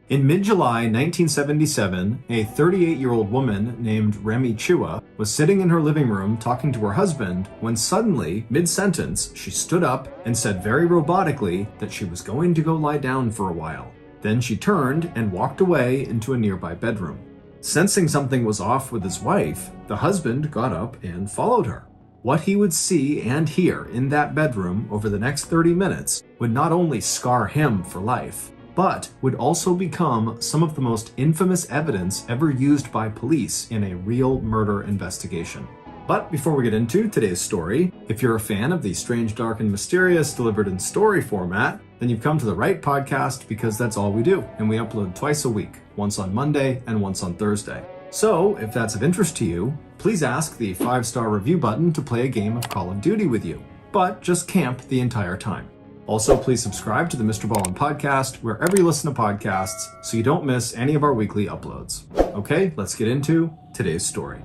In mid-July 1977, a 38-year-old woman named Remy Chua was sitting in her living room talking to her husband when suddenly, mid-sentence, she stood up and said very robotically that she was going to go lie down for a while. Then she turned and walked away into a nearby bedroom. Sensing something was off with his wife, the husband got up and followed her. What he would see and hear in that bedroom over the next 30 minutes would not only scar him for life, but would also become some of the most infamous evidence ever used by police in a real murder investigation. But before we get into today's story, if you're a fan of the strange, dark, and mysterious delivered in story format, then you've come to the right podcast because that's all we do, and we upload twice a week, once on Monday and once on Thursday. So, if that's of interest to you, please ask the 5-star review button to play a game of Call of Duty with you, but just camp the entire time. Also, please subscribe to the MrBallen podcast wherever you listen to podcasts so you don't miss any of our weekly uploads. Okay, let's get into today's story.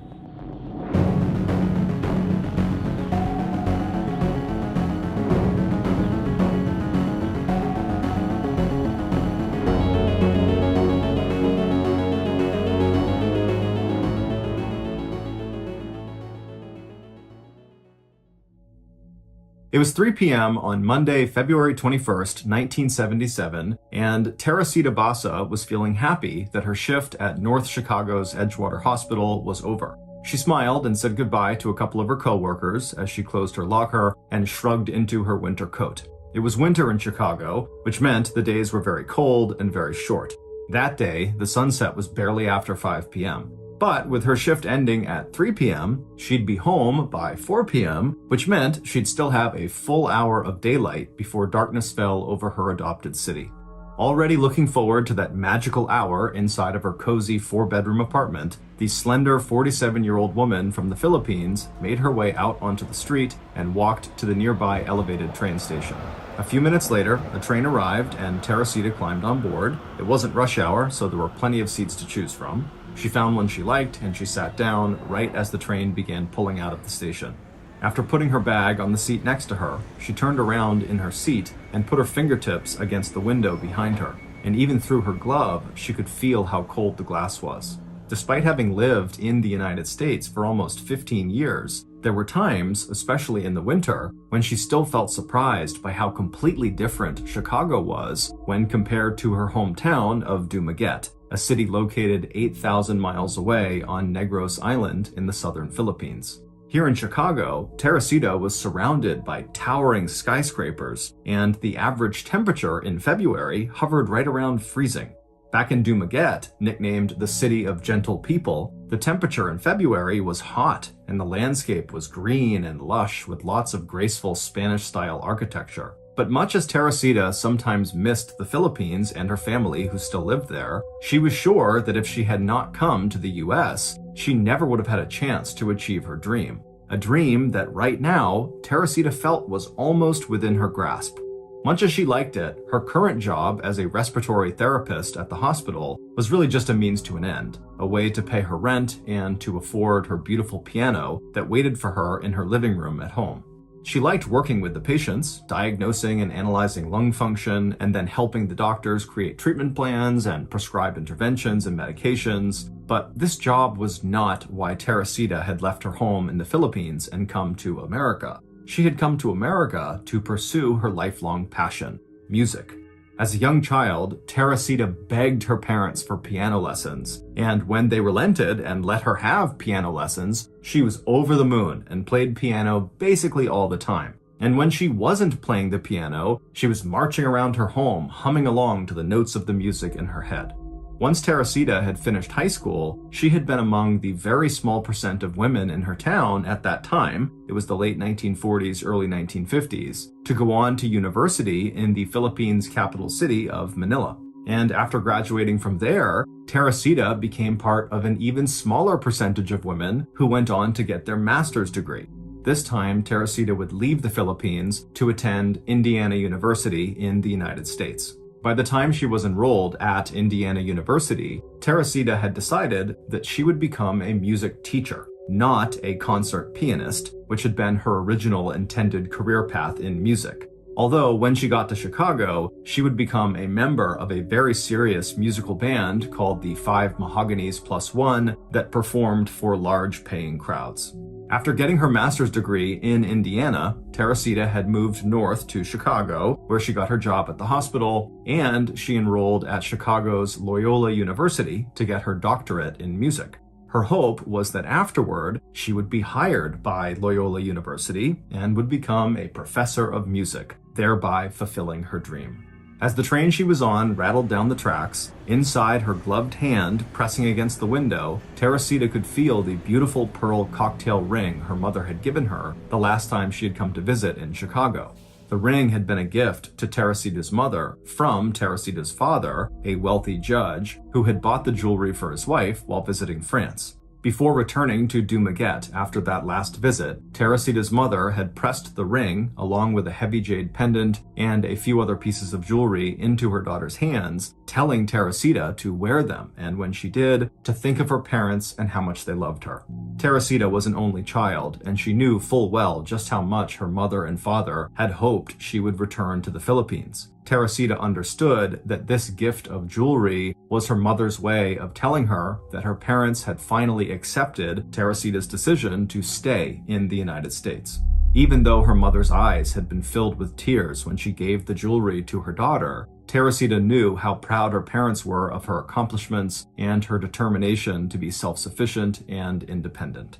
It was 3 p.m. on Monday, February 21st, 1977, and Teresita Basa was feeling happy that her shift at North Chicago's Edgewater Hospital was over. She smiled and said goodbye to a couple of her coworkers as she closed her locker and shrugged into her winter coat. It was winter in Chicago, which meant the days were very cold and very short. That day, the sunset was barely after 5 p.m. But with her shift ending at 3 p.m., she'd be home by 4 p.m., which meant she'd still have a full hour of daylight before darkness fell over her adopted city. Already looking forward to that magical hour inside of her cozy 4-bedroom apartment, the slender 47-year-old woman from the Philippines made her way out onto the street and walked to the nearby elevated train station. A few minutes later, a train arrived and Teresita climbed on board. It wasn't rush hour, so there were plenty of seats to choose from. She found one she liked and she sat down right as the train began pulling out of the station. After putting her bag on the seat next to her, she turned around in her seat and put her fingertips against the window behind her, and even through her glove, she could feel how cold the glass was. Despite having lived in the United States for almost 15 years, there were times, especially in the winter, when she still felt surprised by how completely different Chicago was when compared to her hometown of Dumaguete, a city located 8,000 miles away on Negros Island in the southern Philippines. Here in Chicago, Teresita was surrounded by towering skyscrapers, and the average temperature in February hovered right around freezing. Back in Dumaguete, nicknamed the City of Gentle People, the temperature in February was hot, and the landscape was green and lush with lots of graceful Spanish-style architecture. But much as Teresita sometimes missed the Philippines and her family who still lived there, she was sure that if she had not come to the US, she never would have had a chance to achieve her dream. A dream that right now, Teresita felt was almost within her grasp. Much as she liked it, her current job as a respiratory therapist at the hospital was really just a means to an end, a way to pay her rent and to afford her beautiful piano that waited for her in her living room at home. She liked working with the patients, diagnosing and analyzing lung function, and then helping the doctors create treatment plans and prescribe interventions and medications. But this job was not why Teresita had left her home in the Philippines and come to America. She had come to America to pursue her lifelong passion, music. As a young child, Teresita begged her parents for piano lessons, and when they relented and let her have piano lessons, she was over the moon and played piano basically all the time. And when she wasn't playing the piano, she was marching around her home, humming along to the notes of the music in her head. Once Teresita had finished high school, she had been among the very small percent of women in her town at that time, it was the late 1940s, early 1950s, to go on to university in the Philippines' capital city of Manila. And after graduating from there, Teresita became part of an even smaller percentage of women who went on to get their master's degree. This time, Teresita would leave the Philippines to attend Indiana University in the United States. By the time she was enrolled at Indiana University, Teresita had decided that she would become a music teacher, not a concert pianist, which had been her original intended career path in music. Although, when she got to Chicago, she would become a member of a very serious musical band called the Five Mahoganies Plus One that performed for large paying crowds. After getting her master's degree in Indiana, Teresita had moved north to Chicago, where she got her job at the hospital, and she enrolled at Chicago's Loyola University to get her doctorate in music. Her hope was that afterward, she would be hired by Loyola University and would become a professor of music, thereby fulfilling her dream. As the train she was on rattled down the tracks, inside her gloved hand pressing against the window, Teresita could feel the beautiful pearl cocktail ring her mother had given her the last time she had come to visit in Chicago. The ring had been a gift to Teresita's mother from Teresita's father, a wealthy judge, who had bought the jewelry for his wife while visiting France. Before returning to Dumaguete after that last visit, Teresita's mother had pressed the ring, along with a heavy jade pendant and a few other pieces of jewelry, into her daughter's hands, telling Teresita to wear them, and when she did, to think of her parents and how much they loved her. Teresita was an only child, and she knew full well just how much her mother and father had hoped she would return to the Philippines. Teresita understood that this gift of jewelry was her mother's way of telling her that her parents had finally accepted Teresita's decision to stay in the United States. Even though her mother's eyes had been filled with tears when she gave the jewelry to her daughter, Teresita knew how proud her parents were of her accomplishments and her determination to be self-sufficient and independent.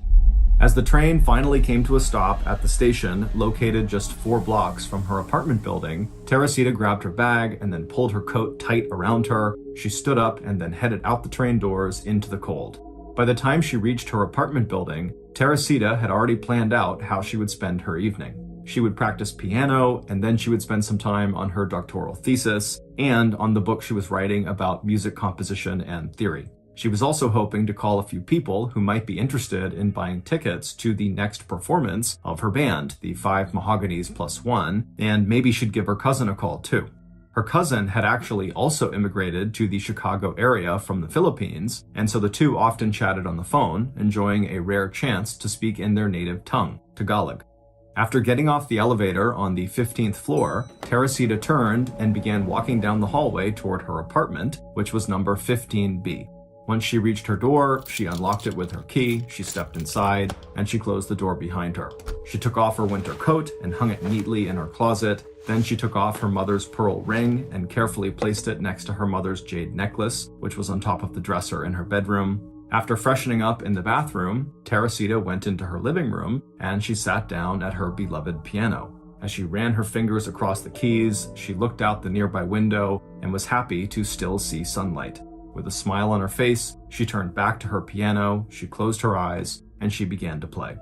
As the train finally came to a stop at the station located just 4 blocks from her apartment building, Teresita grabbed her bag and then pulled her coat tight around her. She stood up and then headed out the train doors into the cold. By the time she reached her apartment building, Teresita had already planned out how she would spend her evening. She would practice piano, and then she would spend some time on her doctoral thesis and on the book she was writing about music composition and theory. She was also hoping to call a few people who might be interested in buying tickets to the next performance of her band, the Five Mahoganies Plus One, and maybe she'd give her cousin a call too. Her cousin had actually also immigrated to the Chicago area from the Philippines, and so the two often chatted on the phone, enjoying a rare chance to speak in their native tongue, Tagalog. After getting off the elevator on the 15th floor, Teresita turned and began walking down the hallway toward her apartment, which was number 15B. Once she reached her door, she unlocked it with her key, she stepped inside, and she closed the door behind her. She took off her winter coat and hung it neatly in her closet. Then she took off her mother's pearl ring and carefully placed it next to her mother's jade necklace, which was on top of the dresser in her bedroom. After freshening up in the bathroom, Teresita went into her living room and she sat down at her beloved piano. As she ran her fingers across the keys, she looked out the nearby window and was happy to still see sunlight. With a smile on her face, she turned back to her piano, she closed her eyes, and she began to play.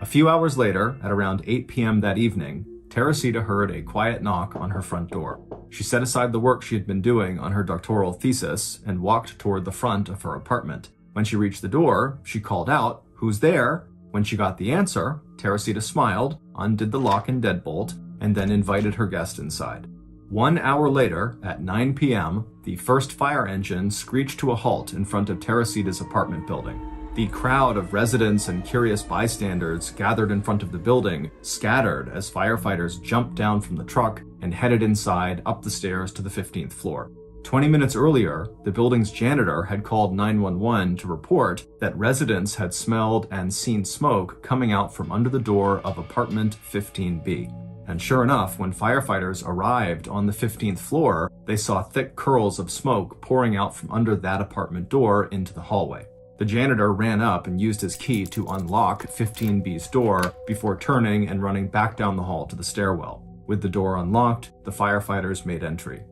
A few hours later, at around 8 p.m. that evening, Teresita heard a quiet knock on her front door. She set aside the work she had been doing on her doctoral thesis and walked toward the front of her apartment. When she reached the door, she called out, "Who's there?" When she got the answer, Teresita smiled, undid the lock and deadbolt, and then invited her guest inside. 1 hour later, at 9 p.m., the first fire engine screeched to a halt in front of Teresita's apartment building. The crowd of residents and curious bystanders gathered in front of the building scattered as firefighters jumped down from the truck and headed inside up the stairs to the 15th floor. 20 minutes earlier, the building's janitor had called 911 to report that residents had smelled and seen smoke coming out from under the door of apartment 15B. And sure enough, when firefighters arrived on the 15th floor, they saw thick curls of smoke pouring out from under that apartment door into the hallway. The janitor ran up and used his key to unlock 15B's door before turning and running back down the hall to the stairwell. With the door unlocked, the firefighters made entry.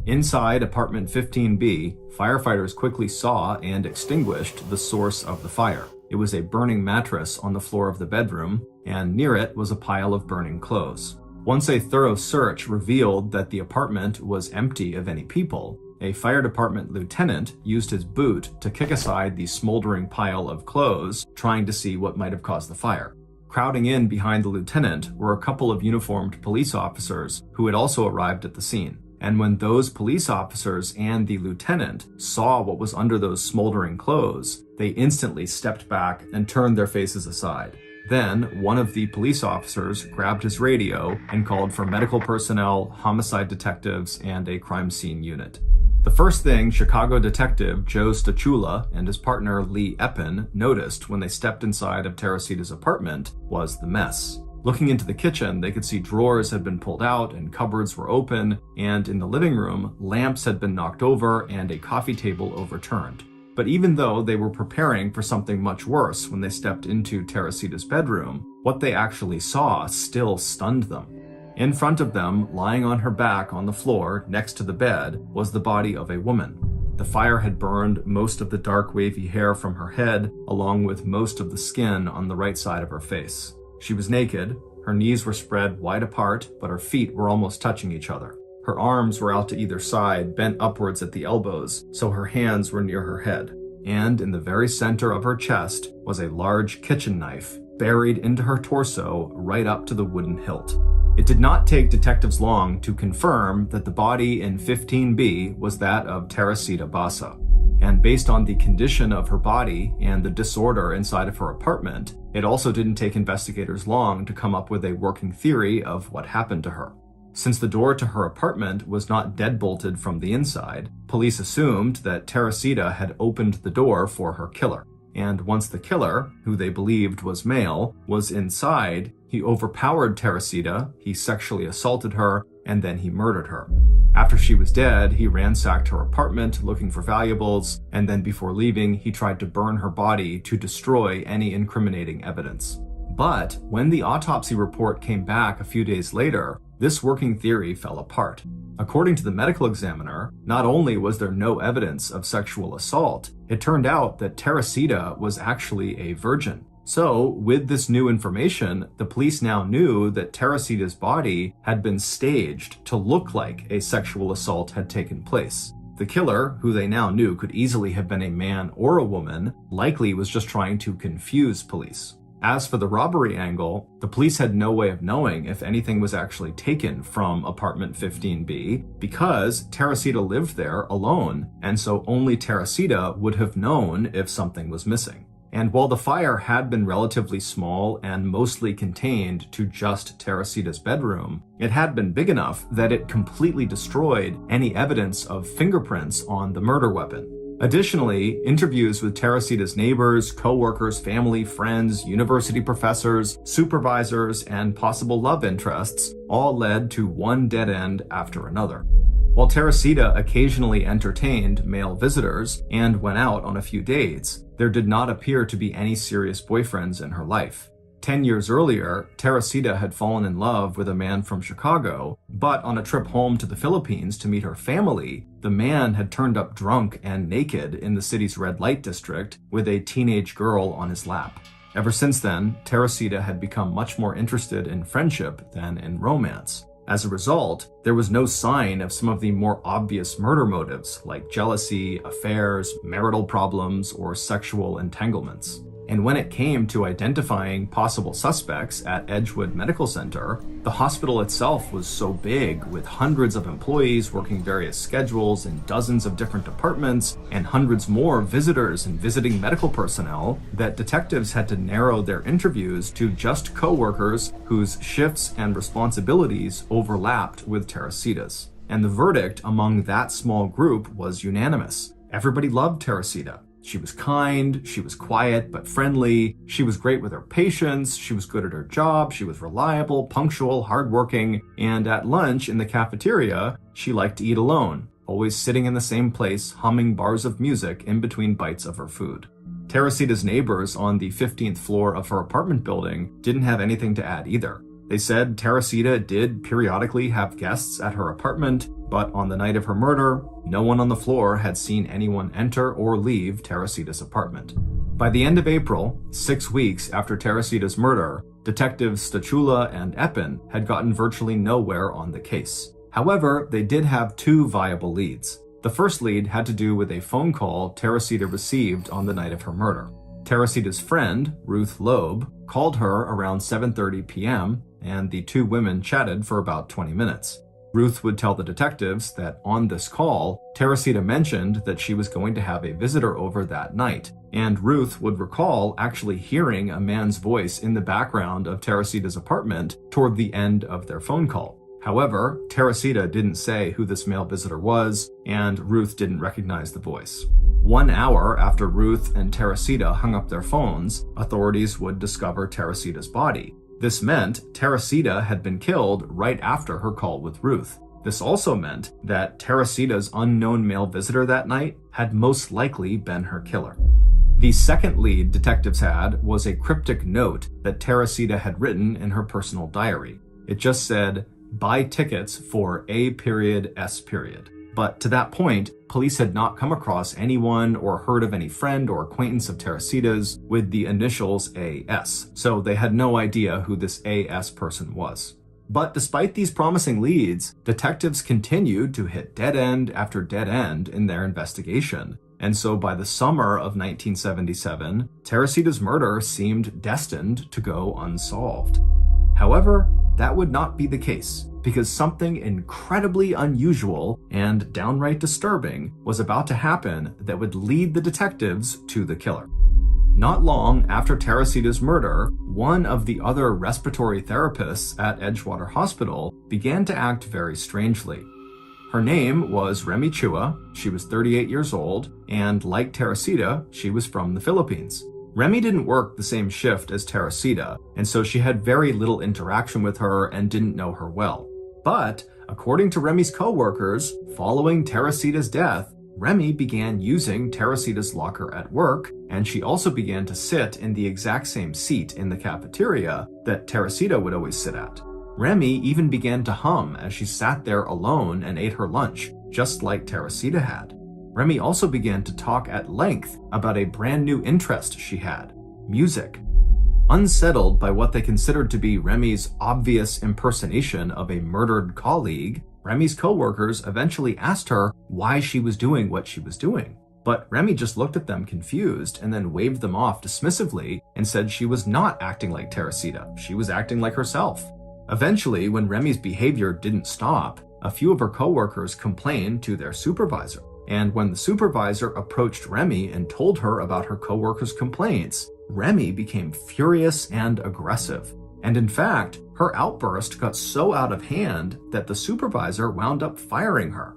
Inside apartment 15B, firefighters quickly saw and extinguished the source of the fire. It was a burning mattress on the floor of the bedroom, and near it was a pile of burning clothes. Once a thorough search revealed that the apartment was empty of any people, a fire department lieutenant used his boot to kick aside the smoldering pile of clothes, trying to see what might have caused the fire. Crowding in behind the lieutenant were a couple of uniformed police officers who had also arrived at the scene. And when those police officers and the lieutenant saw what was under those smoldering clothes, they instantly stepped back and turned their faces aside. Then, one of the police officers grabbed his radio and called for medical personnel, homicide detectives, and a crime scene unit. The first thing Chicago detective Joe Stachula and his partner Lee Eppen noticed when they stepped inside of Teresita's apartment was the mess. Looking into the kitchen, they could see drawers had been pulled out and cupboards were open, and in the living room, lamps had been knocked over and a coffee table overturned. But even though they were preparing for something much worse when they stepped into Teresita's bedroom, what they actually saw still stunned them. In front of them, lying on her back on the floor next to the bed, was the body of a woman. The fire had burned most of the dark wavy hair from her head, along with most of the skin on the right side of her face. She was naked, her knees were spread wide apart, but her feet were almost touching each other. Her arms were out to either side, bent upwards at the elbows, so her hands were near her head. And in the very center of her chest was a large kitchen knife, buried into her torso right up to the wooden hilt. It did not take detectives long to confirm that the body in 15B was that of Teresita Basa. And based on the condition of her body and the disorder inside of her apartment, it also didn't take investigators long to come up with a working theory of what happened to her. Since the door to her apartment was not deadbolted from the inside, police assumed that Teresita had opened the door for her killer. And once the killer, who they believed was male, was inside, he overpowered Teresita, he sexually assaulted her, and then he murdered her. After she was dead, he ransacked her apartment looking for valuables, and then before leaving, he tried to burn her body to destroy any incriminating evidence. But when the autopsy report came back a few days later, this working theory fell apart. According to the medical examiner, not only was there no evidence of sexual assault, it turned out that Teresita was actually a virgin. So, with this new information, the police now knew that Teresita's body had been staged to look like a sexual assault had taken place. The killer, who they now knew could easily have been a man or a woman, likely was just trying to confuse police. As for the robbery angle, the police had no way of knowing if anything was actually taken from apartment 15B because Teresita lived there alone, and so only Teresita would have known if something was missing. And while the fire had been relatively small and mostly contained to just Teresita's bedroom, it had been big enough that it completely destroyed any evidence of fingerprints on the murder weapon. Additionally, interviews with Teresita's neighbors, co-workers, family, friends, university professors, supervisors, and possible love interests all led to one dead end after another. While Teresita occasionally entertained male visitors and went out on a few dates, there did not appear to be any serious boyfriends in her life. 10 years earlier, Teresita had fallen in love with a man from Chicago, but on a trip home to the Philippines to meet her family, the man had turned up drunk and naked in the city's red light district with a teenage girl on his lap. Ever since then, Teresita had become much more interested in friendship than in romance. As a result, there was no sign of some of the more obvious murder motives like jealousy, affairs, marital problems, or sexual entanglements. And when it came to identifying possible suspects at Edgewood Medical Center, the hospital itself was so big, with hundreds of employees working various schedules in dozens of different departments, and hundreds more visitors and visiting medical personnel, that detectives had to narrow their interviews to just co-workers whose shifts and responsibilities overlapped with Teresita's. And the verdict among that small group was unanimous. Everybody loved Teresita. She was kind, she was quiet but friendly, she was great with her patients, she was good at her job, she was reliable, punctual, hardworking, and at lunch in the cafeteria, she liked to eat alone, always sitting in the same place, humming bars of music in between bites of her food. Teresita's neighbors on the 15th floor of her apartment building didn't have anything to add either. They said Teresita did periodically have guests at her apartment, but on the night of her murder, no one on the floor had seen anyone enter or leave Teresita's apartment. By the end of April, 6 weeks after Teresita's murder, detectives Stachula and Eppen had gotten virtually nowhere on the case. However, they did have two viable leads. The first lead had to do with a phone call Teresita received on the night of her murder. Teresita's friend, Ruth Loeb, called her around 7:30 p.m., and the two women chatted for about 20 minutes. Ruth would tell the detectives that on this call, Teresita mentioned that she was going to have a visitor over that night, and Ruth would recall actually hearing a man's voice in the background of Teresita's apartment toward the end of their phone call. However, Teresita didn't say who this male visitor was, and Ruth didn't recognize the voice. 1 hour after Ruth and Teresita hung up their phones, authorities would discover Teresita's body. This meant Teresita had been killed right after her call with Ruth. This also meant that Teresita's unknown male visitor that night had most likely been her killer. The second lead detectives had was a cryptic note that Teresita had written in her personal diary. It just said, "Buy tickets for A.S." But to that point, police had not come across anyone or heard of any friend or acquaintance of Teresita's with the initials A.S., so they had no idea who this A.S. person was. But despite these promising leads, detectives continued to hit dead end after dead end in their investigation. And so by the summer of 1977, Teresita's murder seemed destined to go unsolved. However, that would not be the case, because something incredibly unusual and downright disturbing was about to happen that would lead the detectives to the killer. Not long after Teresita's murder, one of the other respiratory therapists at Edgewater Hospital began to act very strangely. Her name was Remy Chua, she was 38 years old, and like Teresita, she was from the Philippines. Remy didn't work the same shift as Teresita, and so she had very little interaction with her and didn't know her well. But, according to Remy's co-workers, following Teresita's death, Remy began using Teresita's locker at work, and she also began to sit in the exact same seat in the cafeteria that Teresita would always sit at. Remy even began to hum as she sat there alone and ate her lunch, just like Teresita had. Remy also began to talk at length about a brand new interest she had, music. Unsettled by what they considered to be Remy's obvious impersonation of a murdered colleague, Remy's co-workers eventually asked her why she was doing what she was doing. But Remy just looked at them confused and then waved them off dismissively and said she was not acting like Teresita, she was acting like herself. Eventually, when Remy's behavior didn't stop, a few of her co-workers complained to their supervisor. And when the supervisor approached Remy and told her about her co-workers' complaints, Remy became furious and aggressive. And in fact, her outburst got so out of hand that the supervisor wound up firing her.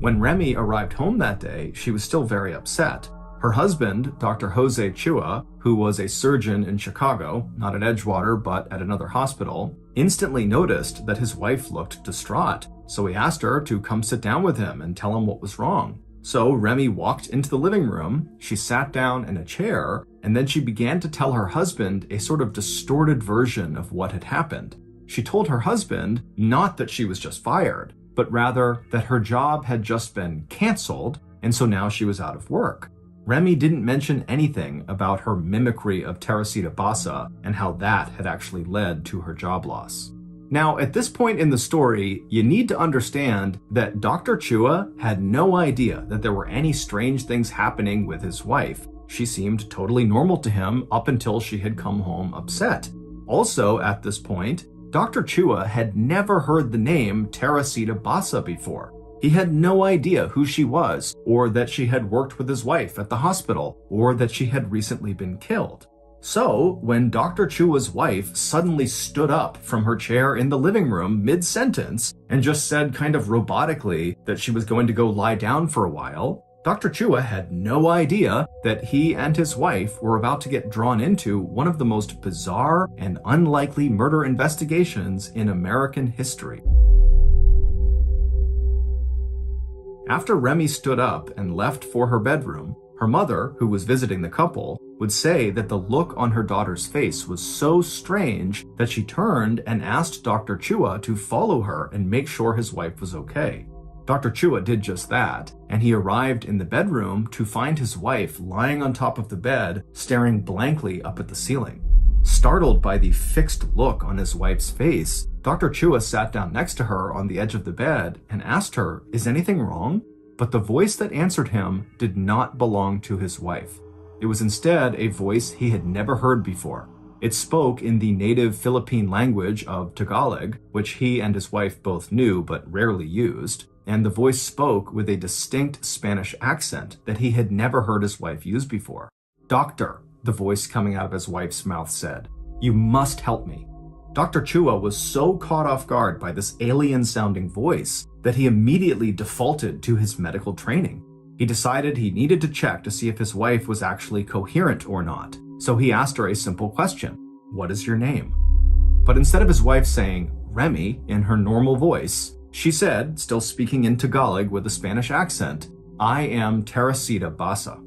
When Remy arrived home that day, she was still very upset. Her husband, Dr. Jose Chua, who was a surgeon in Chicago, not at Edgewater but at another hospital, instantly noticed that his wife looked distraught. So he asked her to come sit down with him and tell him what was wrong. So Remy walked into the living room, she sat down in a chair, and then she began to tell her husband a sort of distorted version of what had happened. She told her husband not that she was just fired, but rather that her job had just been canceled, and so now she was out of work. Remy didn't mention anything about her mimicry of Teresita Basa and how that had actually led to her job loss. Now, at this point in the story, you need to understand that Dr. Chua had no idea that there were any strange things happening with his wife. She seemed totally normal to him up until she had come home upset. Also, at this point, Dr. Chua had never heard the name Teresita Basa before. He had no idea who she was, or that she had worked with his wife at the hospital, or that she had recently been killed. So, when Dr. Chua's wife suddenly stood up from her chair in the living room mid-sentence and just said kind of robotically that she was going to go lie down for a while, Dr. Chua had no idea that he and his wife were about to get drawn into one of the most bizarre and unlikely murder investigations in American history. After Remy stood up and left for her bedroom, her mother, who was visiting the couple, would say that the look on her daughter's face was so strange that she turned and asked Dr. Chua to follow her and make sure his wife was okay. Dr. Chua did just that, and he arrived in the bedroom to find his wife lying on top of the bed, staring blankly up at the ceiling. Startled by the fixed look on his wife's face, Dr. Chua sat down next to her on the edge of the bed and asked her, "Is anything wrong?" But the voice that answered him did not belong to his wife. It was instead a voice he had never heard before. It spoke in the native Philippine language of Tagalog, which he and his wife both knew but rarely used, and the voice spoke with a distinct Spanish accent that he had never heard his wife use before. "Doctor," the voice coming out of his wife's mouth said, "you must help me." Dr. Chua was so caught off guard by this alien-sounding voice that he immediately defaulted to his medical training. He decided he needed to check to see if his wife was actually coherent or not, so he asked her a simple question: "What is your name?" But instead of his wife saying Remy in her normal voice, she said, still speaking in Tagalog with a Spanish accent, "I am Teresita Basa."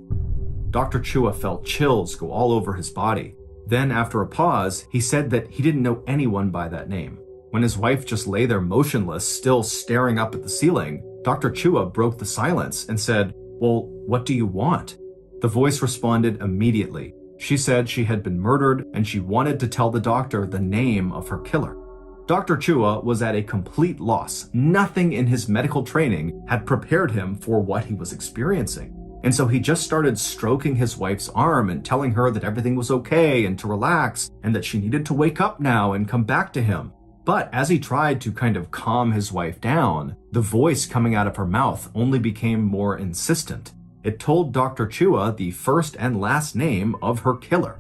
Dr. Chua felt chills go all over his body. Then, after a pause, he said that he didn't know anyone by that name. When his wife just lay there motionless, still staring up at the ceiling, Dr. Chua broke the silence and said, "Well, what do you want?" The voice responded immediately. She said she had been murdered and she wanted to tell the doctor the name of her killer. Dr. Chua was at a complete loss. Nothing in his medical training had prepared him for what he was experiencing. And so he just started stroking his wife's arm and telling her that everything was okay and to relax and that she needed to wake up now and come back to him. But as he tried to kind of calm his wife down, the voice coming out of her mouth only became more insistent. It told Dr. Chua the first and last name of her killer.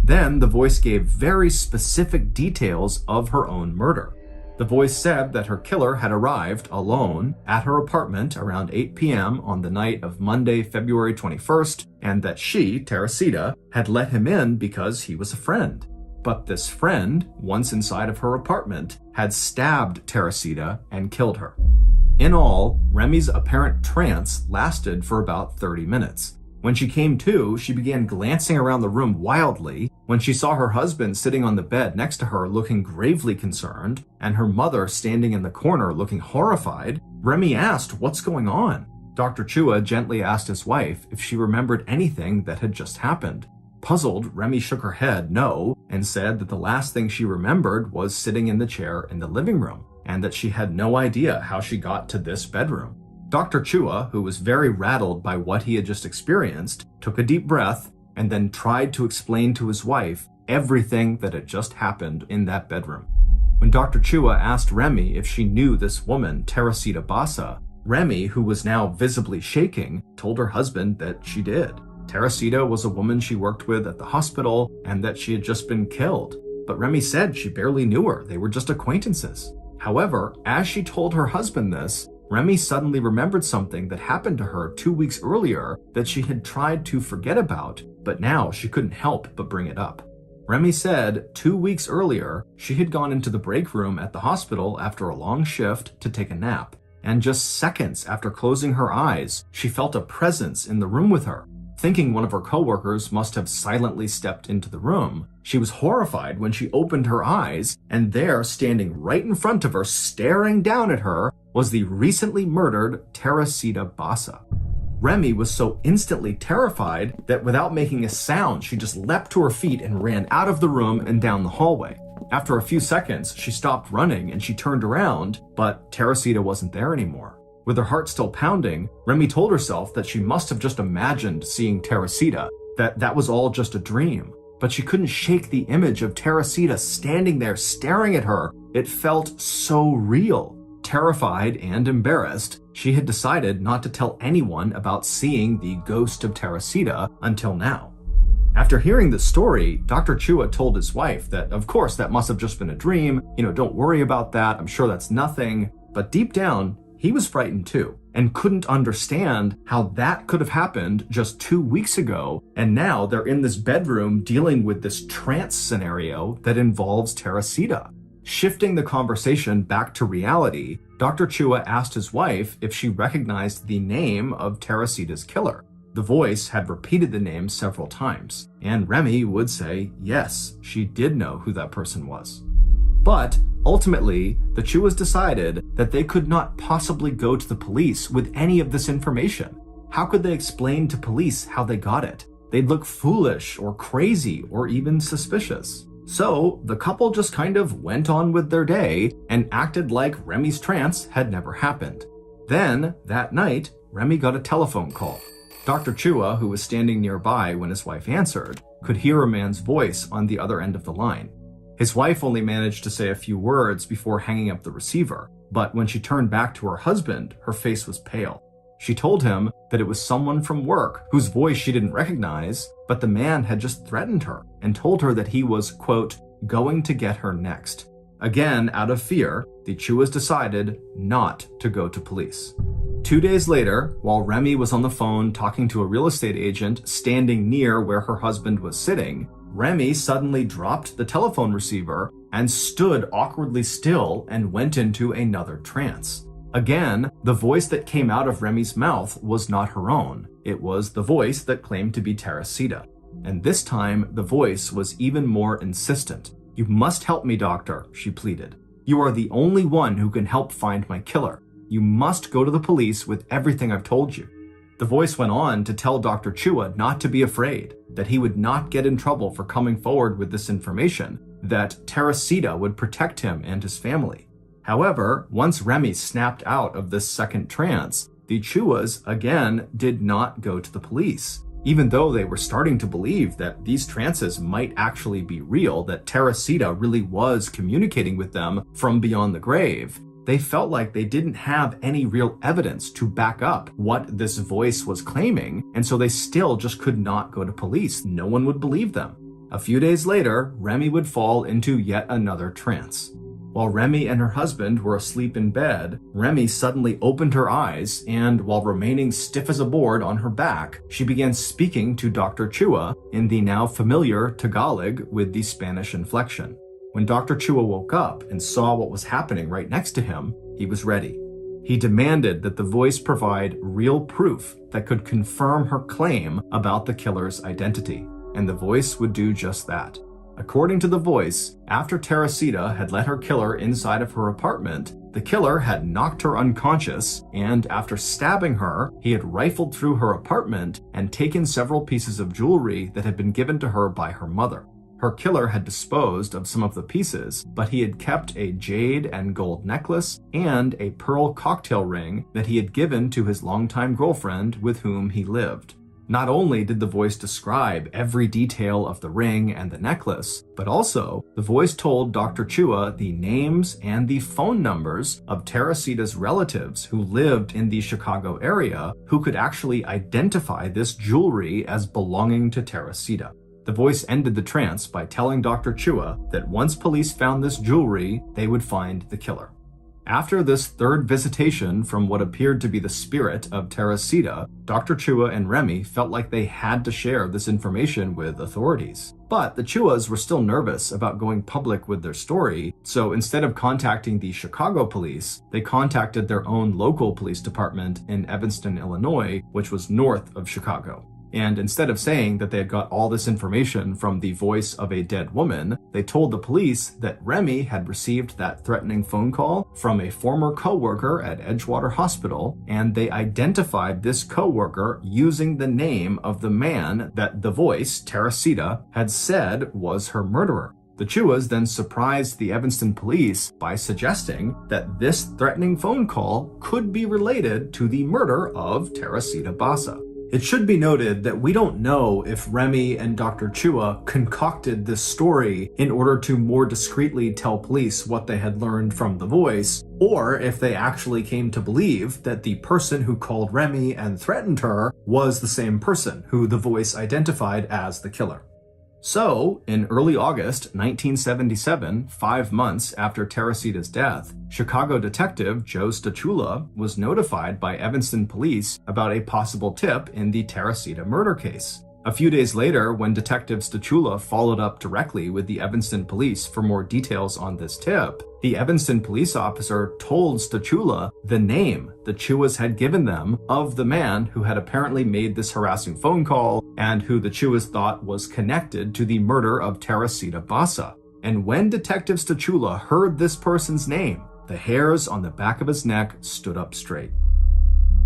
Then the voice gave very specific details of her own murder. The voice said that her killer had arrived alone at her apartment around 8 p.m. on the night of Monday, February 21st, and that she, Teresita, had let him in because he was a friend. But this friend, once inside of her apartment, had stabbed Teresita and killed her. In all, Remy's apparent trance lasted for about 30 minutes. When she came to, she began glancing around the room wildly when she saw her husband sitting on the bed next to her looking gravely concerned, and her mother standing in the corner looking horrified. Remy asked, "What's going on?" Dr. Chua gently asked his wife if she remembered anything that had just happened. Puzzled, Remy shook her head no and said that the last thing she remembered was sitting in the chair in the living room, and that she had no idea how she got to this bedroom. Dr. Chua, who was very rattled by what he had just experienced, took a deep breath and then tried to explain to his wife everything that had just happened in that bedroom. When Dr. Chua asked Remy if she knew this woman, Teresita Basa, Remy, who was now visibly shaking, told her husband that she did. Teresita was a woman she worked with at the hospital and that she had just been killed. But Remy said she barely knew her, they were just acquaintances. However, as she told her husband this, Remy suddenly remembered something that happened to her 2 weeks earlier that she had tried to forget about, but now she couldn't help but bring it up. Remy said 2 weeks earlier, she had gone into the break room at the hospital after a long shift to take a nap, and just seconds after closing her eyes, she felt a presence in the room with her. Thinking one of her coworkers must have silently stepped into the room, she was horrified when she opened her eyes, and there, standing right in front of her, staring down at her, was the recently murdered Teresita Basa. Remy was so instantly terrified that without making a sound, she just leapt to her feet and ran out of the room and down the hallway. After a few seconds, she stopped running and she turned around, but Teresita wasn't there anymore. With her heart still pounding, Remy told herself that she must have just imagined seeing Teresita, that was all just a dream. But she couldn't shake the image of Teresita standing there staring at her. It felt so real. Terrified and embarrassed, she had decided not to tell anyone about seeing the ghost of Teresita until now. After hearing this story, Dr. Chua told his wife that, of course, that must have just been a dream. Don't worry about that. I'm sure that's nothing. But deep down, he was frightened too, and couldn't understand how that could have happened just 2 weeks ago, and now they're in this bedroom dealing with this trance scenario that involves Teresita. Shifting the conversation back to reality, Dr. Chua asked his wife if she recognized the name of Teresita's killer. The voice had repeated the name several times, and Remy would say yes, she did know who that person was. But ultimately, the Chuas decided that they could not possibly go to the police with any of this information. How could they explain to police how they got it? They'd look foolish or crazy or even suspicious. So the couple just kind of went on with their day and acted like Remy's trance had never happened. Then, that night, Remy got a telephone call. Dr. Chua, who was standing nearby when his wife answered, could hear a man's voice on the other end of the line. His wife only managed to say a few words before hanging up the receiver, but when she turned back to her husband, her face was pale. She told him that it was someone from work whose voice she didn't recognize, but the man had just threatened her and told her that he was, quote, going to get her next. Again, out of fear, the Chuas decided not to go to police. 2 days later, while Remy was on the phone talking to a real estate agent standing near where her husband was sitting, Remy suddenly dropped the telephone receiver and stood awkwardly still and went into another trance. Again, the voice that came out of Remy's mouth was not her own. It was the voice that claimed to be Teresita. And this time, the voice was even more insistent. "You must help me, doctor," she pleaded. "You are the only one who can help find my killer. You must go to the police with everything I've told you." The voice went on to tell Dr. Chua not to be afraid, that he would not get in trouble for coming forward with this information, that Teresita would protect him and his family. However, once Remy snapped out of this second trance, the Chuas again did not go to the police. Even though they were starting to believe that these trances might actually be real, that Teresita really was communicating with them from beyond the grave, they felt like they didn't have any real evidence to back up what this voice was claiming, and so they still just could not go to police. No one would believe them. A few days later, Remy would fall into yet another trance. While Remy and her husband were asleep in bed, Remy suddenly opened her eyes, and while remaining stiff as a board on her back, she began speaking to Dr. Chua in the now familiar Tagalog with the Spanish inflection. When Dr. Chua woke up and saw what was happening right next to him, he was ready. He demanded that the voice provide real proof that could confirm her claim about the killer's identity, and the voice would do just that. According to the voice, after Teresita had let her killer inside of her apartment, the killer had knocked her unconscious, and after stabbing her, he had rifled through her apartment and taken several pieces of jewelry that had been given to her by her mother. Her killer had disposed of some of the pieces, but he had kept a jade and gold necklace and a pearl cocktail ring that he had given to his longtime girlfriend with whom he lived. Not only did the voice describe every detail of the ring and the necklace, but also the voice told Dr. Chua the names and the phone numbers of Teresita's relatives who lived in the Chicago area who could actually identify this jewelry as belonging to Teresita. The voice ended the trance by telling Dr. Chua that once police found this jewelry, they would find the killer. After this third visitation from what appeared to be the spirit of Teresita, Dr. Chua and Remy felt like they had to share this information with authorities. But the Chuas were still nervous about going public with their story, so instead of contacting the Chicago police, they contacted their own local police department in Evanston, Illinois, which was north of Chicago. And instead of saying that they had got all this information from the voice of a dead woman, they told the police that Remy had received that threatening phone call from a former co-worker at Edgewater Hospital, and they identified this co-worker using the name of the man that the voice, Teresita, had said was her murderer. The Chuas then surprised the Evanston police by suggesting that this threatening phone call could be related to the murder of Teresita Basa. It should be noted that we don't know if Remy and Dr. Chua concocted this story in order to more discreetly tell police what they had learned from the voice, or if they actually came to believe that the person who called Remy and threatened her was the same person who the voice identified as the killer. So, in early August 1977, 5 months after Teresita's death, Chicago detective Joe Stachula was notified by Evanston police about a possible tip in the Teresita murder case. A few days later, when Detective Stachula followed up directly with the Evanston police for more details on this tip, the Evanston police officer told Stachula the name the Chuas had given them of the man who had apparently made this harassing phone call and who the Chuas thought was connected to the murder of Teresita Basa. And when Detective Stachula heard this person's name, the hairs on the back of his neck stood up straight.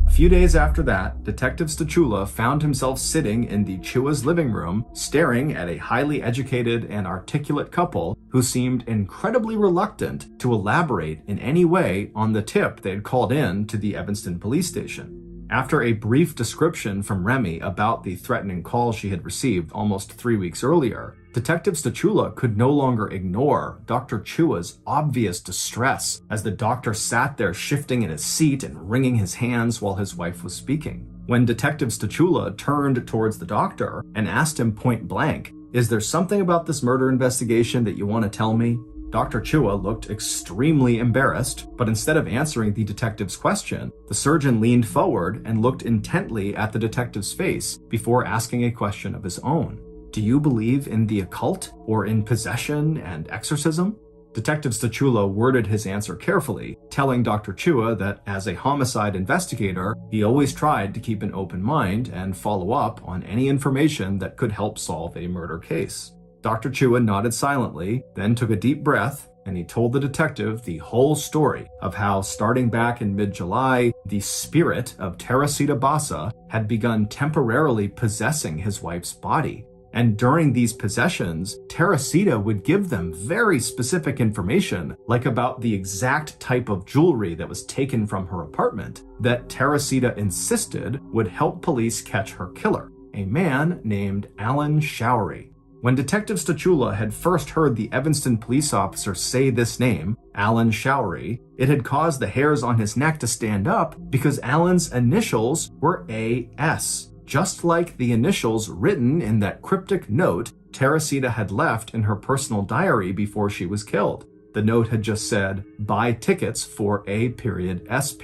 A few days after that, Detective Stachula found himself sitting in the Chua's living room, staring at a highly educated and articulate couple who seemed incredibly reluctant to elaborate in any way on the tip they had called in to the Evanston police station. After a brief description from Remy about the threatening call she had received almost 3 weeks earlier, Detective Stachula could no longer ignore Dr. Chua's obvious distress as the doctor sat there shifting in his seat and wringing his hands while his wife was speaking. When Detective Stachula turned towards the doctor and asked him point blank, "Is there something about this murder investigation that you want to tell me?" Dr. Chua looked extremely embarrassed, but instead of answering the detective's question, the surgeon leaned forward and looked intently at the detective's face before asking a question of his own. "Do you believe in the occult or in possession and exorcism?" Detective Stachula worded his answer carefully, telling Dr. Chua that as a homicide investigator, he always tried to keep an open mind and follow up on any information that could help solve a murder case. Dr. Chua nodded silently, then took a deep breath, and he told the detective the whole story of how, starting back in mid-July, the spirit of Teresita Basa had begun temporarily possessing his wife's body. And during these possessions, Teresita would give them very specific information, like about the exact type of jewelry that was taken from her apartment, that Teresita insisted would help police catch her killer, a man named Alan Showery. When Detective Stachula had first heard the Evanston police officer say this name, Alan Showery, it had caused the hairs on his neck to stand up because Alan's initials were A.S., just like the initials written in that cryptic note Teresita had left in her personal diary before she was killed. The note had just said, "Buy tickets for A.S."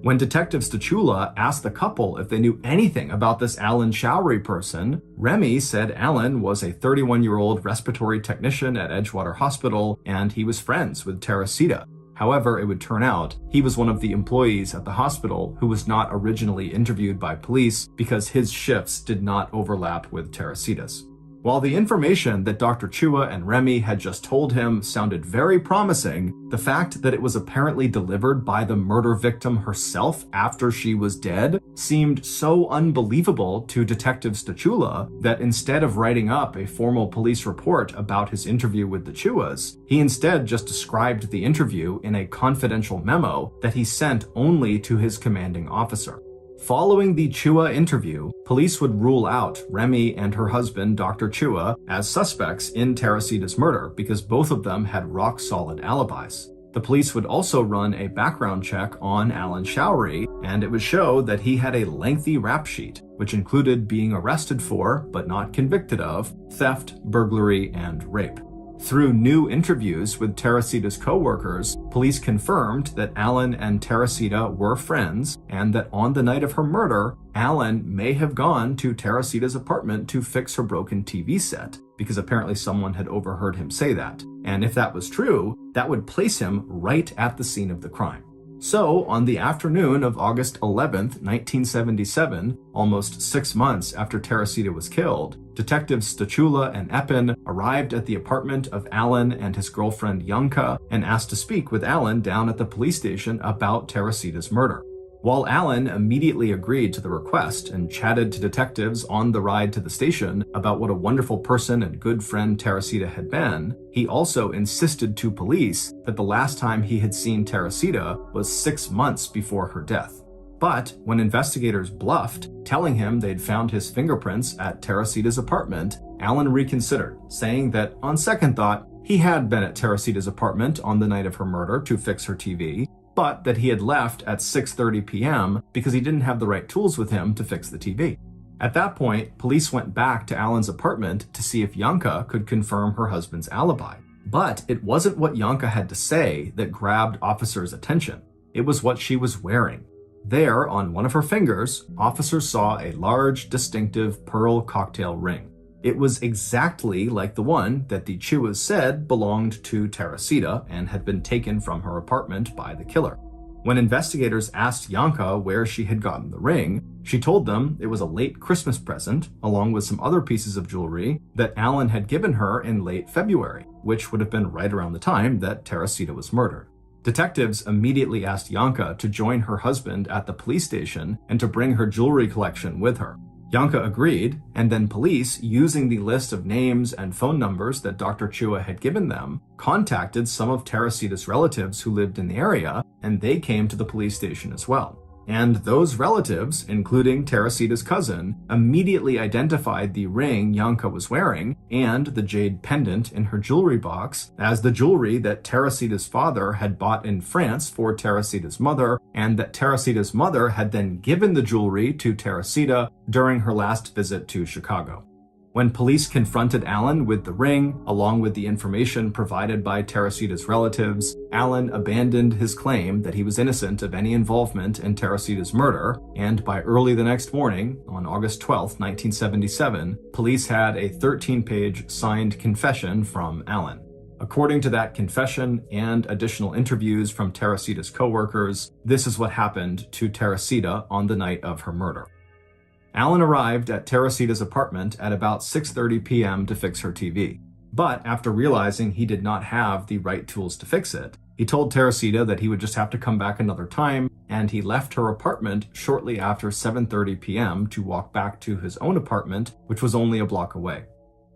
When Detective Stachula asked the couple if they knew anything about this Alan Showery person, Remy said Alan was a 31-year-old respiratory technician at Edgewater Hospital and he was friends with Teresita. However, it would turn out he was one of the employees at the hospital who was not originally interviewed by police because his shifts did not overlap with Teresita's. While the information that Dr. Chua and Remy had just told him sounded very promising, the fact that it was apparently delivered by the murder victim herself after she was dead seemed so unbelievable to Detective Stachula that instead of writing up a formal police report about his interview with the Chuas, he instead just described the interview in a confidential memo that he sent only to his commanding officer. Following the Chua interview, police would rule out Remy and her husband, Dr. Chua, as suspects in Teresita's murder because both of them had rock-solid alibis. The police would also run a background check on Alan Showery, and it would show that he had a lengthy rap sheet, which included being arrested for, but not convicted of, theft, burglary, and rape. Through new interviews with Teresita's co-workers, police confirmed that Alan and Teresita were friends and that on the night of her murder, Alan may have gone to Teresita's apartment to fix her broken TV set, because apparently someone had overheard him say that. And if that was true, that would place him right at the scene of the crime. So, on the afternoon of August 11th, 1977, almost 6 months after Teresita was killed, Detectives Stachula and Eppen arrived at the apartment of Alan and his girlfriend Yanka and asked to speak with Alan down at the police station about Teresita's murder. While Alan immediately agreed to the request and chatted to detectives on the ride to the station about what a wonderful person and good friend Teresita had been, he also insisted to police that the last time he had seen Teresita was 6 months before her death. But when investigators bluffed, telling him they'd found his fingerprints at Teresita's apartment, Alan reconsidered, saying that on second thought, he had been at Teresita's apartment on the night of her murder to fix her TV, but that he had left at 6:30 p.m. because he didn't have the right tools with him to fix the TV. At that point, police went back to Alan's apartment to see if Yanka could confirm her husband's alibi. But it wasn't what Yanka had to say that grabbed officers' attention. It was what she was wearing. There, on one of her fingers, officers saw a large, distinctive pearl cocktail ring. It was exactly like the one that the Chuas said belonged to Teresita and had been taken from her apartment by the killer. When investigators asked Yanka where she had gotten the ring, she told them it was a late Christmas present, along with some other pieces of jewelry that Alan had given her in late February, which would have been right around the time that Teresita was murdered. Detectives immediately asked Yanka to join her husband at the police station and to bring her jewelry collection with her. Yanka agreed, and then police, using the list of names and phone numbers that Dr. Chua had given them, contacted some of Teresita's relatives who lived in the area, and they came to the police station as well. And those relatives, including Teresita's cousin, immediately identified the ring Janka was wearing and the jade pendant in her jewelry box as the jewelry that Teresita's father had bought in France for Teresita's mother, and that Teresita's mother had then given the jewelry to Teresita during her last visit to Chicago. When police confronted Allen with the ring, along with the information provided by Teresita's relatives, Allen abandoned his claim that he was innocent of any involvement in Teresita's murder, and by early the next morning, on August 12, 1977, police had a 13-page signed confession from Allen. According to that confession and additional interviews from Teresita's coworkers, this is what happened to Teresita on the night of her murder. Allen arrived at Teresita's apartment at about 6:30 p.m. to fix her TV. But after realizing he did not have the right tools to fix it, he told Teresita that he would just have to come back another time, and he left her apartment shortly after 7:30 p.m. to walk back to his own apartment, which was only a block away.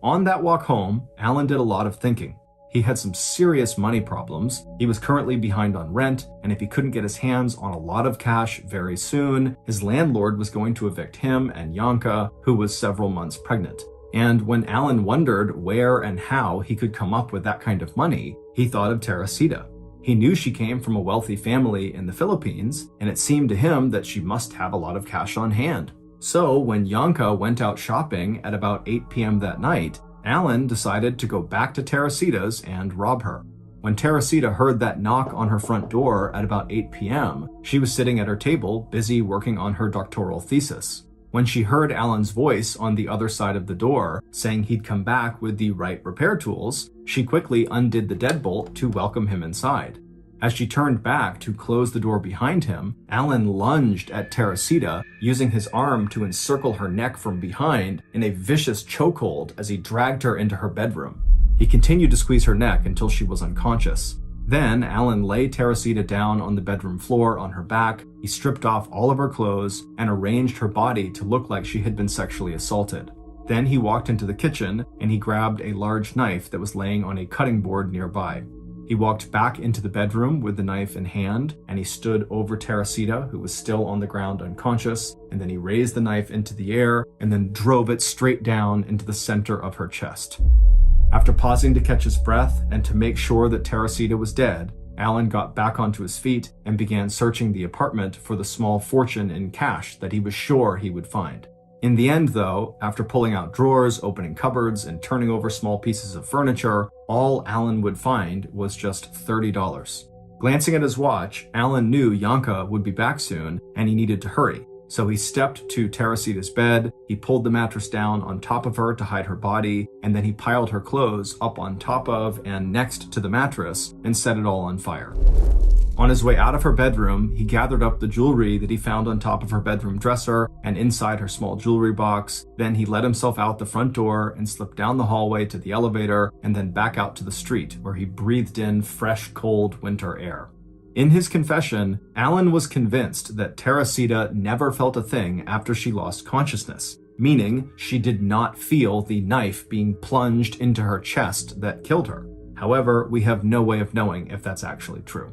On that walk home, Allen did a lot of thinking. He had some serious money problems. He was currently behind on rent, and if he couldn't get his hands on a lot of cash very soon, his landlord was going to evict him and Janka, who was several months pregnant. And when Allen wondered where and how he could come up with that kind of money, he thought of Teresita. He knew she came from a wealthy family in the Philippines, and it seemed to him that she must have a lot of cash on hand. So when Janka went out shopping at about 8 p.m. that night, Allen decided to go back to Teresita's and rob her. When Teresita heard that knock on her front door at about 8 p.m., she was sitting at her table, busy working on her doctoral thesis. When she heard Allen's voice on the other side of the door, saying he'd come back with the right repair tools, she quickly undid the deadbolt to welcome him inside. As she turned back to close the door behind him, Allen lunged at Teresita, using his arm to encircle her neck from behind in a vicious chokehold as he dragged her into her bedroom. He continued to squeeze her neck until she was unconscious. Then Allen lay Teresita down on the bedroom floor on her back. He stripped off all of her clothes and arranged her body to look like she had been sexually assaulted. Then he walked into the kitchen and he grabbed a large knife that was laying on a cutting board nearby. He walked back into the bedroom with the knife in hand, and he stood over Teresita, who was still on the ground unconscious, and then he raised the knife into the air and then drove it straight down into the center of her chest. After pausing to catch his breath and to make sure that Teresita was dead, Allen got back onto his feet and began searching the apartment for the small fortune in cash that he was sure he would find. In the end, though, after pulling out drawers, opening cupboards, and turning over small pieces of furniture, all Allen would find was just $30. Glancing at his watch, Allen knew Janka would be back soon, and he needed to hurry. So he stepped to Teresita's bed, he pulled the mattress down on top of her to hide her body, and then he piled her clothes up on top of and next to the mattress and set it all on fire. On his way out of her bedroom, he gathered up the jewelry that he found on top of her bedroom dresser and inside her small jewelry box. Then he let himself out the front door and slipped down the hallway to the elevator and then back out to the street, where he breathed in fresh, cold winter air. In his confession, Allen was convinced that Teresita never felt a thing after she lost consciousness, meaning she did not feel the knife being plunged into her chest that killed her. However, we have no way of knowing if that's actually true.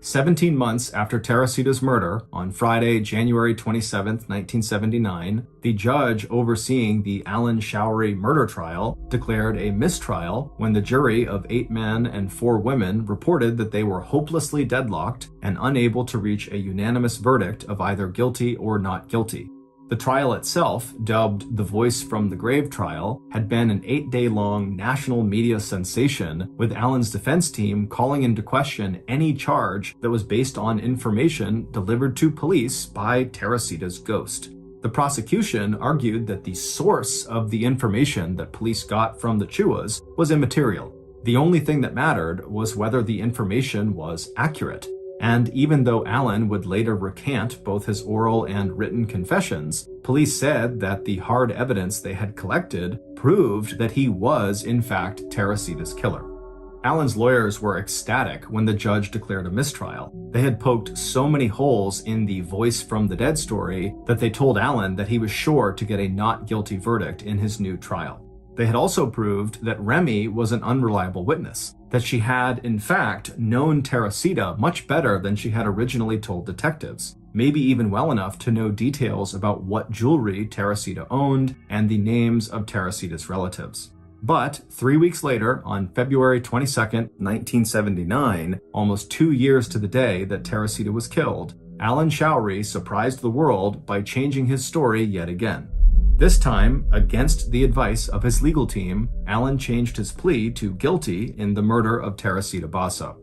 17 months after Teresita's murder, on Friday, January 27, 1979, the judge overseeing the Allen Showery murder trial declared a mistrial when the jury of 8 men and 4 women reported that they were hopelessly deadlocked and unable to reach a unanimous verdict of either guilty or not guilty. The trial itself, dubbed the Voice from the Grave trial, had been an 8-day-long national media sensation, with Allen's defense team calling into question any charge that was based on information delivered to police by Teresita's ghost. The prosecution argued that the source of the information that police got from the Chuas was immaterial. The only thing that mattered was whether the information was accurate. And even though Allen would later recant both his oral and written confessions, police said that the hard evidence they had collected proved that he was, in fact, Teresita's killer. Allen's lawyers were ecstatic when the judge declared a mistrial. They had poked so many holes in the Voice from the Dead story that they told Allen that he was sure to get a not guilty verdict in his new trial. They had also proved that Remy was an unreliable witness, that she had, in fact, known Teresita much better than she had originally told detectives. maybe even well enough to know details about what jewelry Teresita owned and the names of Teresita's relatives. But 3 weeks later, on February 22nd, 1979, almost 2 years to the day that Teresita was killed, Alan Showery surprised the world by changing his story yet again. This time, against the advice of his legal team, Alan changed his plea to guilty in the murder of Teresita Basa.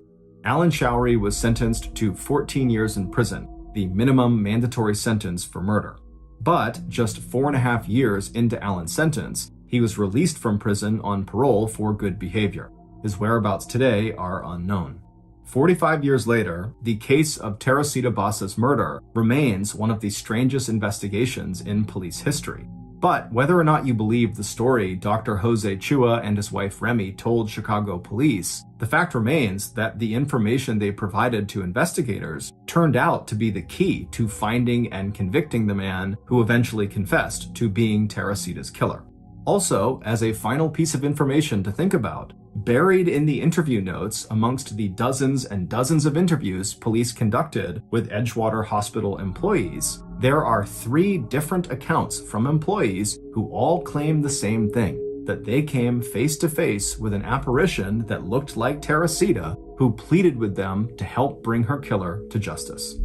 Alan Showery was sentenced to 14 years in prison, the minimum mandatory sentence for murder. But just 4.5 years into Alan's sentence, he was released from prison on parole for good behavior. His whereabouts today are unknown. 45 years later, the case of Teresita Basa's murder remains one of the strangest investigations in police history. But whether or not you believe the story Dr. Jose Chua and his wife Remy told Chicago police, the fact remains that the information they provided to investigators turned out to be the key to finding and convicting the man who eventually confessed to being Teresita's killer. Also, as a final piece of information to think about, buried in the interview notes amongst the dozens and dozens of interviews police conducted with Edgewater Hospital employees, there are 3 different accounts from employees who all claim the same thing, that they came face to face with an apparition that looked like Teresita, who pleaded with them to help bring her killer to justice.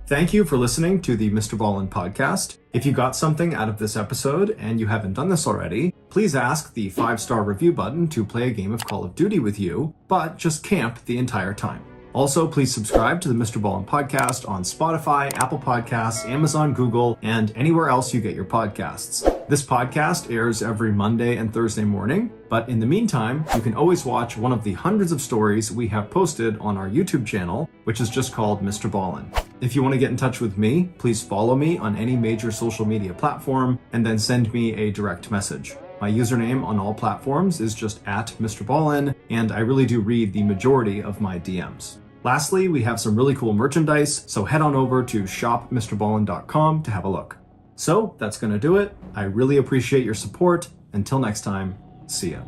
Thank you for listening to the MrBallen podcast. If you got something out of this episode and you haven't done this already, please ask the 5-star review button to play a game of Call of Duty with you, but just camp the entire time. Also, please subscribe to the MrBallen podcast on Spotify, Apple Podcasts, Amazon, Google, and anywhere else you get your podcasts. This podcast airs every Monday and Thursday morning, but in the meantime, you can always watch one of the hundreds of stories we have posted on our YouTube channel, which is just called MrBallen. If you want to get in touch with me, please follow me on any major social media platform and then send me a direct message. My username on all platforms is just @MrBallen, and I really do read the majority of my DMs. Lastly, we have some really cool merchandise, so head on over to shopmrballen.com to have a look. So that's going to do it. I really appreciate your support. Until next time, see ya.